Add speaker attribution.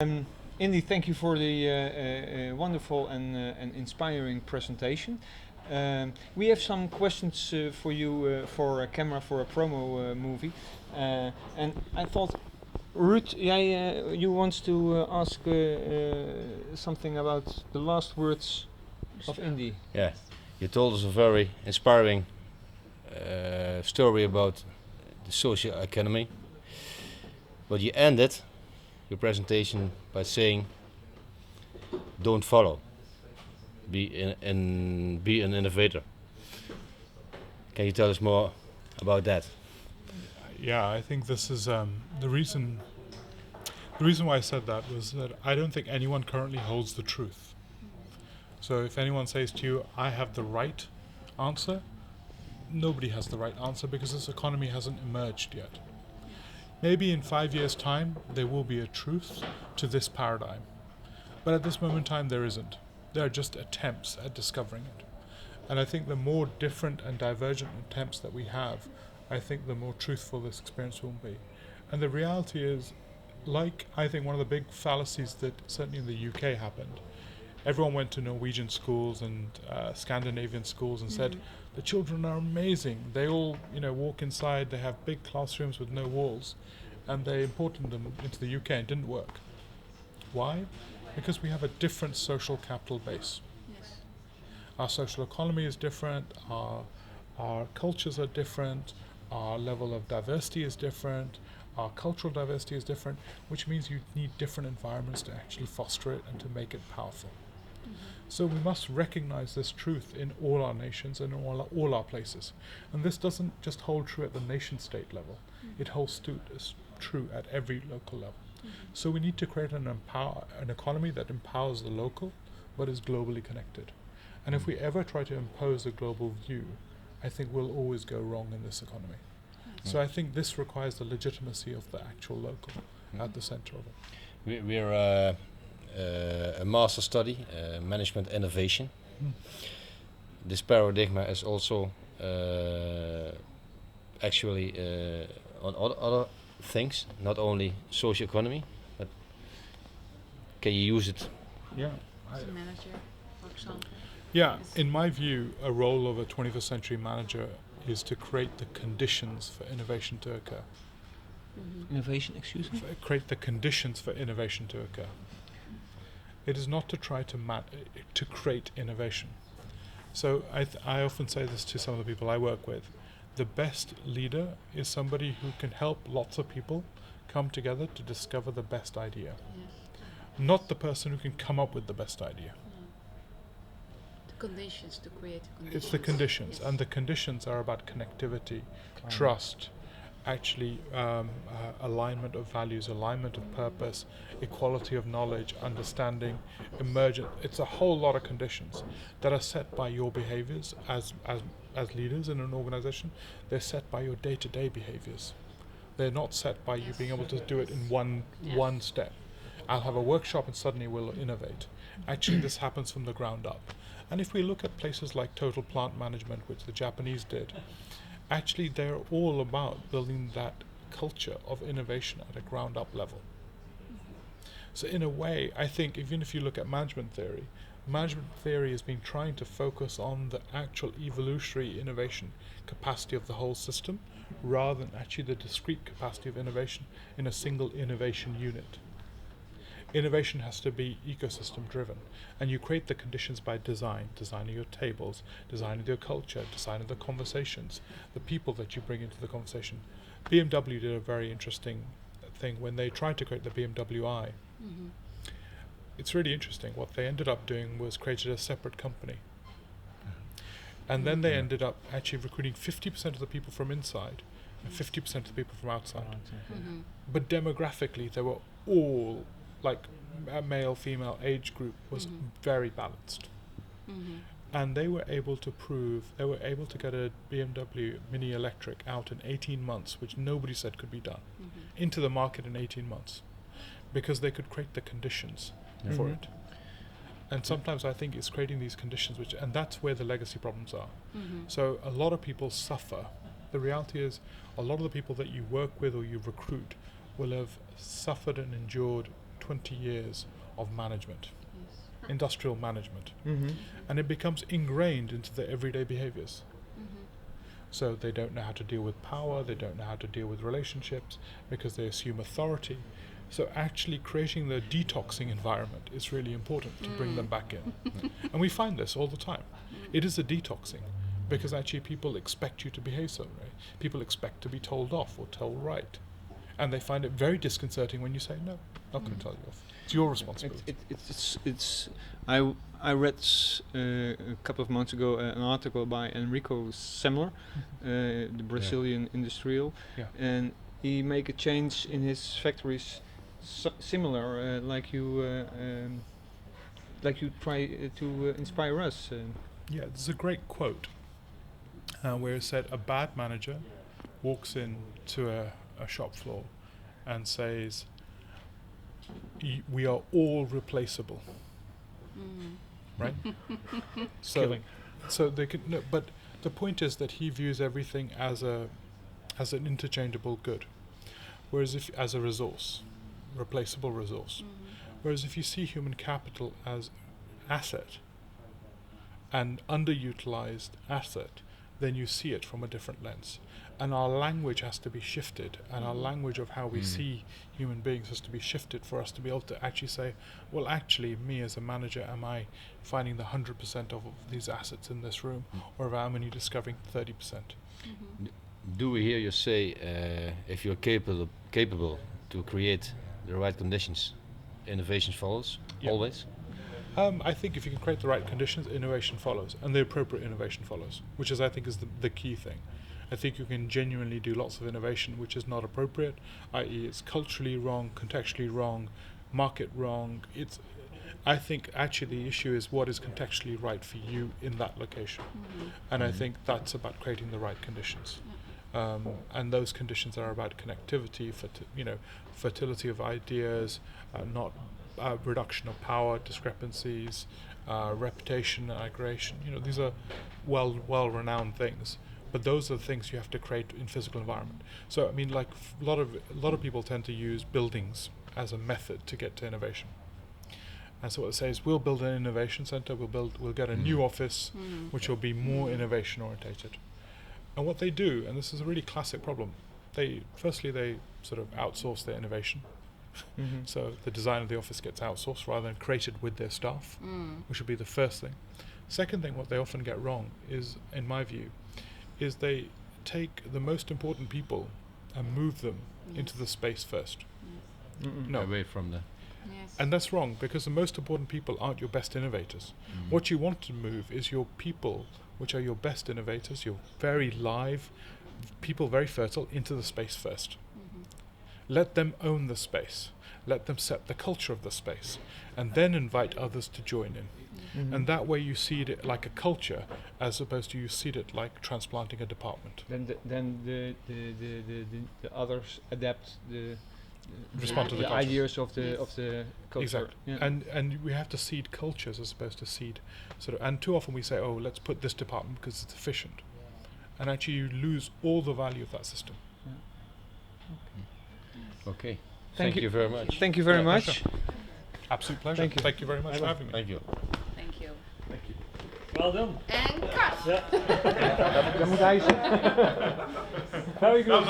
Speaker 1: Indy, thank you for the wonderful and inspiring presentation. We have some questions for you for a camera for a promo movie. And I thought, Ruud, you want to ask something about the last words of Indy.
Speaker 2: Yeah, you told us a very inspiring story about the social economy, but you ended your presentation by saying, "Don't follow. Be an innovator." Can you tell us more about that?
Speaker 3: Yeah, I think this is the reason. The reason why I said that was that I don't think anyone currently holds the truth. So if anyone says to you, "I have the right answer," nobody has the right answer because this economy hasn't emerged yet. Maybe in 5 years' time there will be a truth to this paradigm, but at this moment in time there isn't. There are just attempts at discovering it. And I think the more different and divergent attempts that we have, I think the more truthful this experience will be. And the reality is, like I think one of the big fallacies that certainly in the UK happened, everyone went to Norwegian schools and Scandinavian schools and said, the children are amazing. They all, walk inside, they have big classrooms with no walls, and they imported them into the UK and it didn't work. Why? Because we have a different social capital base.
Speaker 4: Yes.
Speaker 3: Our social economy is different, our cultures are different, our level of diversity is different, our cultural diversity is different, which means you need different environments to actually foster it and to make it powerful. So we must recognize this truth in all our nations and all our places. And this doesn't just hold true at the nation state level, it holds true at every local level. So we need to create an economy that empowers the local but is globally connected. And if we ever try to impose a global view, I think we'll always go wrong in this economy. So I think this requires the legitimacy of the actual local at the center of it.
Speaker 2: We're a master study, management innovation. This paradigm is also actually on other things, not only social economy, but can you use it?
Speaker 3: Yeah.
Speaker 4: As a manager, for example.
Speaker 3: Yeah,
Speaker 4: Yes.
Speaker 3: in my view, a role of a 21st century manager is to create the conditions for innovation to occur.
Speaker 1: Innovation, excuse me?
Speaker 3: Create the conditions for innovation to occur. It is not to try to create innovation. So I often say this to some of the people I work with. The best leader is somebody who can help lots of people come together to discover the best idea.
Speaker 4: Yes.
Speaker 3: Not the person who can come up with the best idea.
Speaker 4: The conditions to create the conditions.
Speaker 3: It's the conditions,
Speaker 4: Yes.
Speaker 3: and the conditions are about connectivity, trust, actually alignment of values, alignment of purpose, equality of knowledge, understanding, emergent. It's a whole lot of conditions that are set by your behaviors as leaders in an organization. They're set by your day-to-day behaviors. They're not set by you being able to do it in one step. I'll have a workshop and suddenly we'll innovate. Actually, this happens from the ground up. And if we look at places like Total Plant Management, which the Japanese did, actually they're all about building that culture of innovation at a ground up level. So in a way, I think even if you look at management theory has been trying to focus on the actual evolutionary innovation capacity of the whole system rather than actually the discrete capacity of innovation in a single innovation unit. Innovation has to be ecosystem driven, and you create the conditions by designing your tables, designing your culture, designing the conversations, the people that you bring into the conversation. BMW did a very interesting thing when they tried to create the BMW i. It's really interesting. What they ended up doing was created a separate company. And then they ended up actually recruiting 50% of the people from inside and 50% of the people from outside. But demographically, they were all like a male, female age group was very balanced. And they were able to get a BMW Mini Electric out in 18 months, which nobody said could be done, into the market in 18 months, because they could create the conditions for it. And sometimes I think it's creating these conditions, and that's where the legacy problems are. So a lot of people suffer. The reality is a lot of the people that you work with or you recruit will have suffered and endured 20 years of management,
Speaker 4: Yes.
Speaker 3: industrial management,
Speaker 1: Mm-hmm.
Speaker 3: and it becomes ingrained into their everyday behaviors.
Speaker 4: Mhm.
Speaker 3: So they don't know how to deal with power, they don't know how to deal with relationships because they assume authority. So actually creating the detoxing environment is really important to bring them back in. And we find this all the time. It is a detoxing because actually people expect you to behave some way. People expect to be told off or told right. And they find it very disconcerting when you say, no, not going to tell you off. It's your responsibility.
Speaker 1: It's I read a couple of months ago an article by Enrico Semler, the Brazilian industrial,
Speaker 3: Yeah.
Speaker 1: and he make a change in his factories similar like you try to inspire us.
Speaker 3: Yeah, there's a great quote where it said, a bad manager walks into a shop floor and says, we are all replaceable,
Speaker 4: Mm.
Speaker 3: right? So,
Speaker 1: Killing.
Speaker 3: so they could, no, but the point is that he views everything as an interchangeable good, whereas if as a resource, replaceable resource. Whereas if you see human capital as asset, an underutilized asset, then you see it from a different lens. And our language has to be shifted, and our language of how we see human beings has to be shifted for us to be able to actually say, well, actually, me as a manager, am I finding the 100% of these assets in this room, or am I only discovering 30%?
Speaker 2: Do we hear you say if you're capable to create the right conditions, innovation follows?
Speaker 3: Yeah.
Speaker 2: Always?
Speaker 3: I think if you can create the right conditions, innovation follows, and the appropriate innovation follows, which is, I think, is the key thing. I think you can genuinely do lots of innovation which is not appropriate, i.e. it's culturally wrong, contextually wrong, market wrong. I think actually the issue is what is contextually right for you in that location. And I think that's about creating the right conditions. And those conditions are about connectivity, fertility of ideas, not reduction of power, discrepancies, reputation, aggregation. These are well-renowned things. But those are the things you have to create in physical environment. So I mean, like a lot of people tend to use buildings as a method to get to innovation. And so what they say is, we'll build an innovation center. We'll get a new office, which will be more innovation orientated. And what they do, and this is a really classic problem, they sort of outsource their innovation.
Speaker 1: Mm-hmm.
Speaker 3: So the design of the office gets outsourced rather than created with their staff, which would be the first thing. Second thing, what they often get wrong is, in my view, is they take the most important people and move them into the space first. No.
Speaker 2: Away from the...
Speaker 4: Yes.
Speaker 3: And that's wrong, because the most important people aren't your best innovators. What you want to move is your people, which are your best innovators, your very live people, very fertile, into the space first. Let them own the space. Let them set the culture of the space, and then invite others to join in.
Speaker 1: Mm-hmm.
Speaker 3: And that way you seed it like a culture, as opposed to you seed it like transplanting a department.
Speaker 1: Then the others adapt the
Speaker 3: Respond to the culture.
Speaker 1: ideas of the culture.
Speaker 3: Exactly.
Speaker 1: Yeah.
Speaker 3: And we have to seed cultures as opposed to seed and too often we say, oh, let's put this department because it's efficient. And actually you lose all the value of that system.
Speaker 2: Okay.
Speaker 1: Thank
Speaker 2: Thank you very much.
Speaker 1: Thank you very
Speaker 3: Yeah,
Speaker 1: much.
Speaker 3: pleasure. Absolute pleasure.
Speaker 1: Thank you.
Speaker 3: Thank you very much for having me.
Speaker 2: Thank you.
Speaker 4: Thank you.
Speaker 5: Well done.
Speaker 4: En cut!
Speaker 1: Dan moet hij zitten. Very good.